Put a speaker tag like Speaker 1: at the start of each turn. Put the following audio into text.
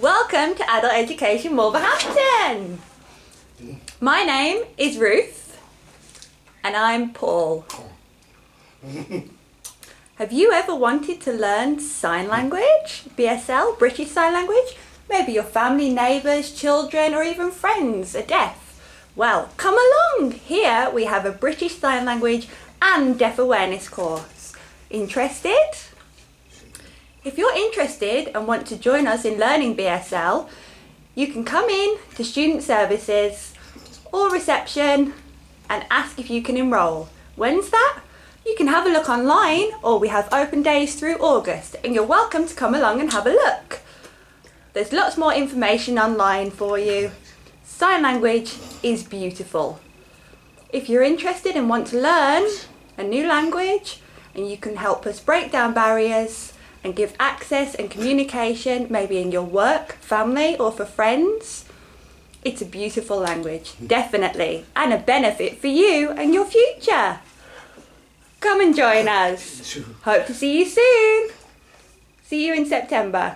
Speaker 1: Welcome to Adult Education Wolverhampton. My name is Ruth and I'm Paul. Have you ever wanted to learn sign language, BSL, British Sign Language? Maybe your family, neighbours, children or even friends are deaf. Well, come along. Here we have a British Sign Language and Deaf Awareness course. Interested? If you're interested and want to join us in learning BSL, you can come in to Student Services or reception and ask if you can enrol. When's that? You can have a look online, or we have open days through August, and you're welcome to come along and have a look. There's lots more information online for you. Sign language is beautiful. If you're interested and want to learn a new language, and you can help us break down barriers and give access and communication, maybe in your work, family, or for friends, it's a beautiful language, definitely, and a benefit for you and your future. Come and join us. Hope to see you soon. See you in September.